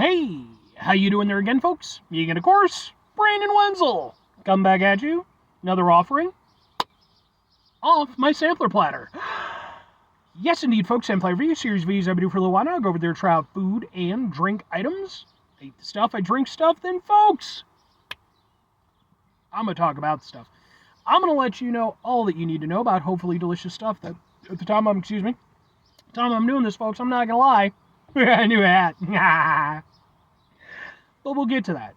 Hey, how you doing there again, folks? Me again, of course, Brandon Wenzel. Come back at you. Another offering off my sampler platter. Yes, indeed, folks, sampler review series videos I've been doing for a little while now. I go over there, try out food and drink items. I eat the stuff, I drink stuff, then, folks, I'm going to talk about stuff. I'm going to let you know all that you need to know about hopefully delicious stuff that at the time I'm doing this, folks, I'm not going to lie. I knew that. But we'll get to that.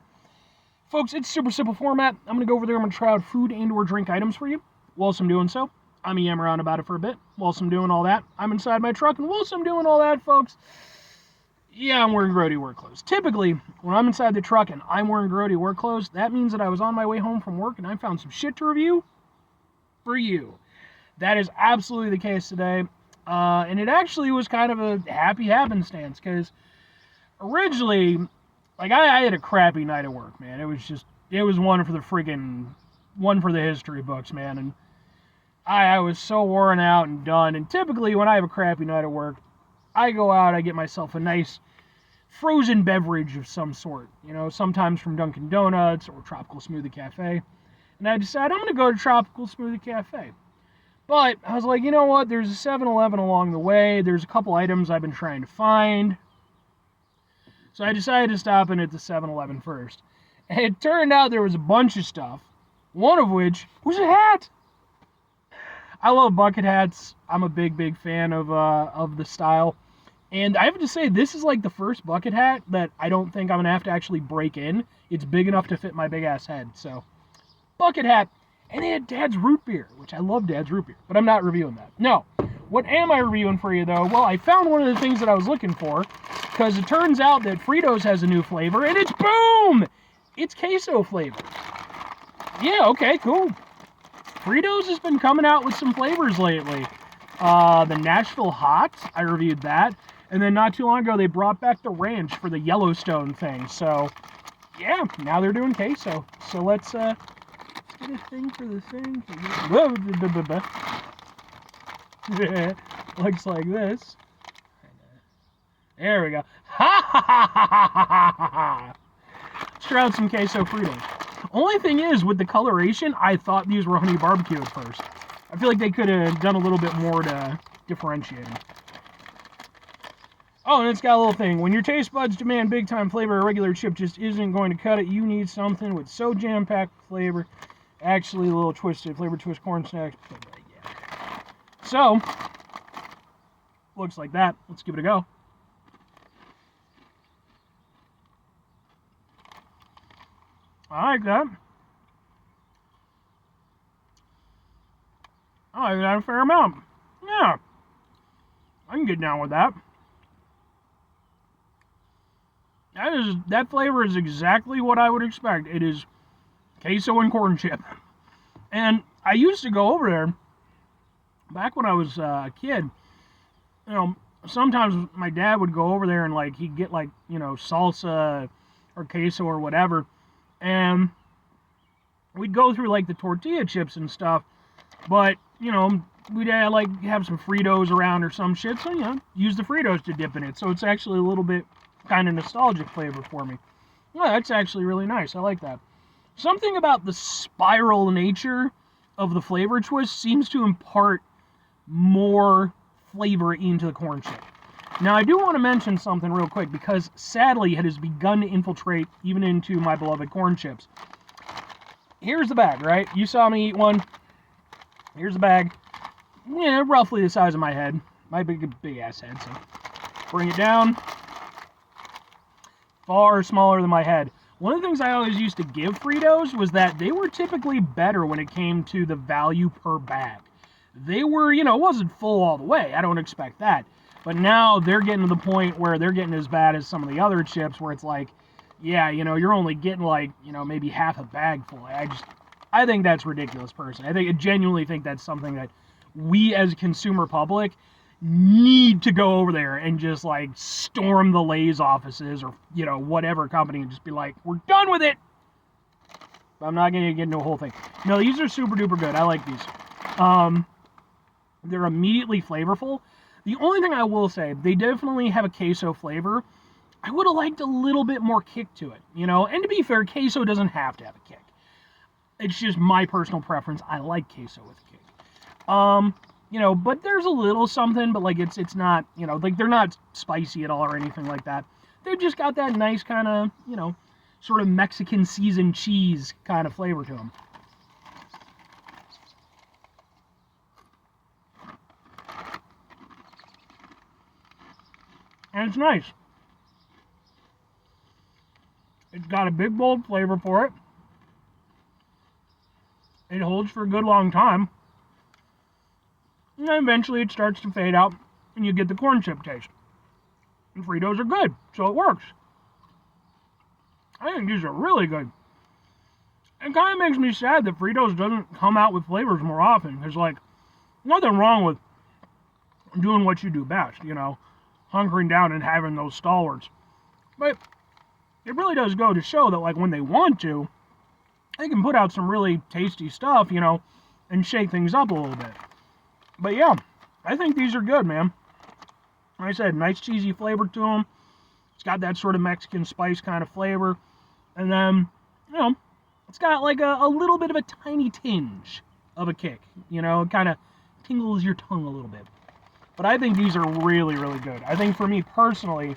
Folks, it's super simple format. I'm going to go over there. I'm going to try out food and or drink items for you. Whilst I'm doing so, I'm going to yam around about it for a bit. Whilst I'm doing all that, I'm inside my truck. And whilst I'm doing all that, folks, yeah, I'm wearing grody work clothes. Typically, when I'm inside the truck and I'm wearing grody work clothes, that means that I was on my way home from work and I found some shit to review for you. That is absolutely the case today. And it actually was kind of a happy happenstance because originally, like, I had a crappy night at work, man. It was one for the history books, man. And I was so worn out and done. And typically, when I have a crappy night at work, I go out, I get myself a nice frozen beverage of some sort. You know, sometimes from Dunkin' Donuts or Tropical Smoothie Cafe. And I decided I'm going to go to Tropical Smoothie Cafe. But I was like, you know what? There's a 7-Eleven along the way. There's a couple items I've been trying to find. So I decided to stop in at the 7-Eleven first. And it turned out there was a bunch of stuff, one of which was a hat. I love bucket hats. I'm a big fan of the style. And I have to say, this is like the first bucket hat that I don't think I'm going to have to actually break in. It's big enough to fit my big-ass head. So, bucket hat. And they had Dad's root beer, which I love Dad's root beer. But I'm not reviewing that. No. What am I reviewing for you, though? Well, I found one of the things that I was looking for. Because it turns out that Fritos has a new flavor. And it's boom! It's queso flavor. Yeah, okay, cool. Fritos has been coming out with some flavors lately. The Nashville Hot, I reviewed that. And then not too long ago, they brought back the ranch for the Yellowstone thing. So, yeah, now they're doing queso. So let's get a thing for the thing. Looks like this. There we go. Ha ha ha ha ha ha ha! Let's try out some queso Fritos. Only thing is, with the coloration, I thought these were honey barbecue at first. I feel like they could have done a little bit more to differentiate them. Oh, and it's got a little thing. When your taste buds demand big-time flavor, a regular chip just isn't going to cut it. You need something with so jam-packed flavor. Actually, a little twisted flavor twist corn snacks. Yeah. So, looks like that. Let's give it a go. I like that. I like that a fair amount. Yeah. I can get down with that. That flavor is exactly what I would expect. It is queso and corn chip. And I used to go over there back when I was a kid. You know, sometimes my dad would go over there and like he'd get like, you know, salsa or queso or whatever. And we'd go through like the tortilla chips and stuff. But, you know, we'd like have some Fritos around or some shit. So, you know, use the Fritos to dip in it. So it's actually a little bit kind of nostalgic flavor for me. Yeah, that's actually really nice. I like that. Something about the spiral nature of the flavor twist seems to impart more flavor into the corn chip. Now, I do want to mention something real quick because sadly it has begun to infiltrate even into my beloved corn chips. Here's the bag, right? You saw me eat one. Here's the bag. Yeah, roughly the size of my head. My big ass head, so bring it down. Far smaller than my head. One of the things I always used to give Fritos was that they were typically better when it came to the value per bag. They were, you know, it wasn't full all the way. I don't expect that. But now they're getting to the point where they're getting as bad as some of the other chips where it's like, yeah, you know, you're only getting like, you know, maybe half a bag full. I think that's ridiculous, personally. I genuinely think that's something that we as a consumer public need to go over there and just like storm the Lay's offices or, you know, whatever company and just be like, we're done with it. But I'm not going to get into a whole thing. No, these are super duper good. I like these. They're immediately flavorful. The only thing I will say, they definitely have a queso flavor. I would have liked a little bit more kick to it, you know? And to be fair, queso doesn't have to have a kick. It's just my personal preference. I like queso with kick. You know, but there's a little something, but like it's not, you know, like they're not spicy at all or anything like that. They've just got that nice kind of, you know, sort of Mexican seasoned cheese kind of flavor to them. And it's nice. It's got a big, bold flavor for it. It holds for a good long time. And then eventually it starts to fade out, and you get the corn chip taste. And Fritos are good, so it works. I think these are really good. It kind of makes me sad that Fritos doesn't come out with flavors more often. There's like nothing wrong with doing what you do best, you know, hunkering down and having those stalwarts. But it really does go to show that, like, when they want to, they can put out some really tasty stuff, you know, and shake things up a little bit. But yeah, I think these are good, man. Like I said, nice cheesy flavor to them. It's got that sort of Mexican spice kind of flavor. And then, you know, it's got like a little bit of a tiny tinge of a kick. You know, it kind of tingles your tongue a little bit. But I think these are really, really good. I think for me personally,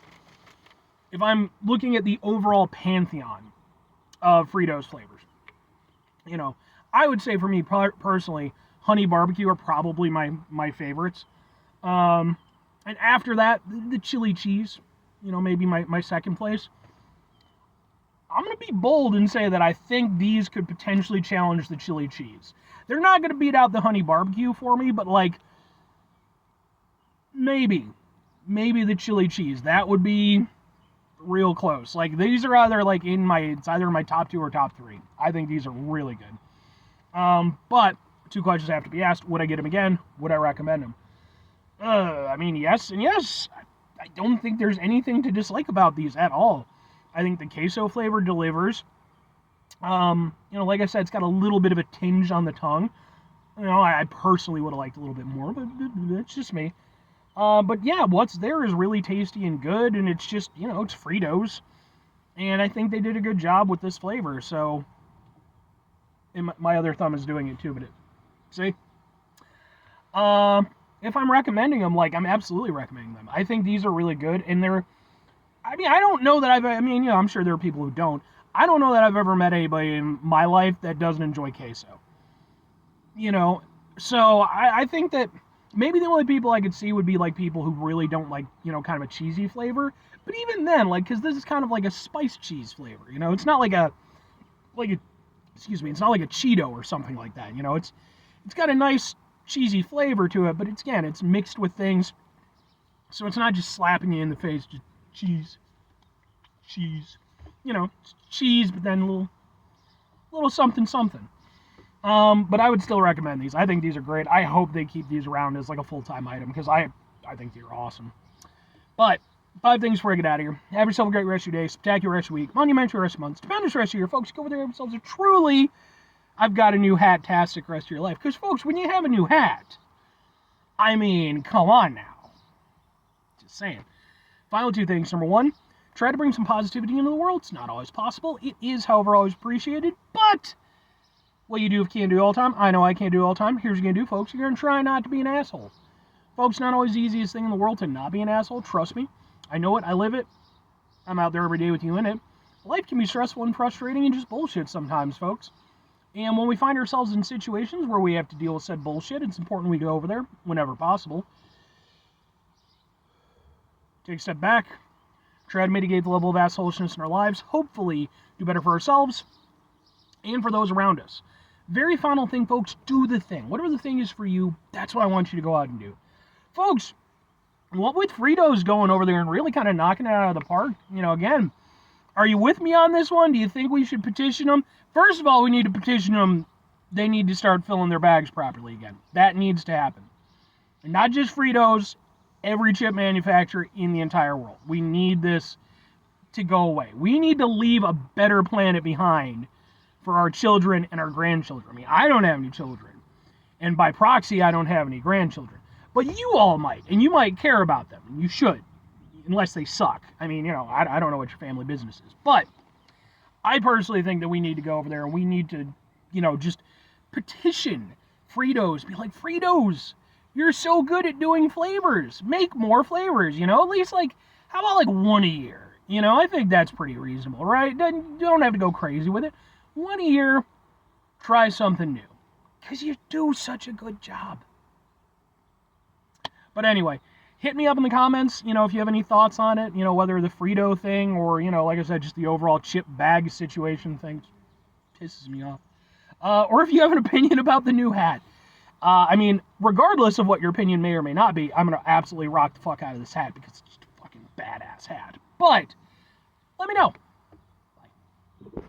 if I'm looking at the overall pantheon of Fritos flavors, you know, I would say for me personally, honey barbecue are probably my favorites. And after that, the chili cheese, you know, maybe my second place. I'm going to be bold and say that I think these could potentially challenge the chili cheese. They're not going to beat out the honey barbecue for me, but like, maybe the chili cheese. That would be real close. Like, these are either like it's either my top 2 or top 3. I think these are really good. But 2 questions have to be asked. Would I get them again? Would I recommend them? I mean, yes and yes. I don't think there's anything to dislike about these at all. I think the queso flavor delivers. You know, like I said, it's got a little bit of a tinge on the tongue. You know, I personally would have liked a little bit more, but it's just me. But yeah, what's there is really tasty and good, and it's just, you know, it's Fritos. And I think they did a good job with this flavor, so... And my other thumb is doing it too, but see? If I'm recommending them, like, I'm absolutely recommending them. I think these are really good, and they're... I mean, I don't know that you know, I'm sure there are people who don't. I don't know that I've ever met anybody in my life that doesn't enjoy queso. You know, so I think that maybe the only people I could see would be, like, people who really don't like, you know, kind of a cheesy flavor. But even then, like, because this is kind of like a spiced cheese flavor, you know? It's not like it's not like a Cheeto or something like that, you know? It's got a nice cheesy flavor to it, but it's mixed with things. So it's not just slapping you in the face, just cheese. You know, it's cheese, but then a little something. But I would still recommend these. I think these are great. I hope they keep these around as like a full-time item, because I think they're awesome. But 5 things before I get out of here. Have yourself a great rest of your day, spectacular rest of your week, monumental rest of your month, stupendous rest of your year. Folks, go over there and have yourselves a truly, I've got a new hat-tastic rest of your life. Because, folks, when you have a new hat, I mean, come on now. Just saying. Final 2 things. Number 1, try to bring some positivity into the world. It's not always possible. It is, however, always appreciated. But what you do if you can't do it all the time, I know I can't do it all the time. Here's what you're going to do, folks. You're going to try not to be an asshole. Folks, not always the easiest thing in the world to not be an asshole. Trust me. I know it. I live it. I'm out there every day with you in it. Life can be stressful and frustrating and just bullshit sometimes, folks. And when we find ourselves in situations where we have to deal with said bullshit, it's important we go over there whenever possible. Take a step back. Try to mitigate the level of assholishness in our lives. Hopefully do better for ourselves and for those around us. Very final thing, folks, do the thing. Whatever the thing is for you, that's what I want you to go out and do. Folks, what with Fritos going over there and really kind of knocking it out of the park, you know, again, are you with me on this one? Do you think we should petition them? First of all, we need to petition them. They need to start filling their bags properly again. That needs to happen. And not just Fritos, every chip manufacturer in the entire world. We need this to go away. We need to leave a better planet behind for our children and our grandchildren. I mean, I don't have any children. And by proxy, I don't have any grandchildren. But you all might, and you might care about them, and you should. unless they suck. I mean, I don't know what your family business is. But I personally think that we need to go over there and we need to, just petition Fritos. Be like, Fritos, you're so good at doing flavors. Make more flavors, at least how about one a year? I think that's pretty reasonable, right? You don't have to go crazy with it. One a year, try something new. Because you do such a good job. But anyway, hit me up in the comments, if you have any thoughts on it, whether the Frito thing or, like I said, just the overall chip bag situation thing pisses me off. Or if you have an opinion about the new hat. Regardless of what your opinion may or may not be, I'm going to absolutely rock the fuck out of this hat because it's just a fucking badass hat. But let me know.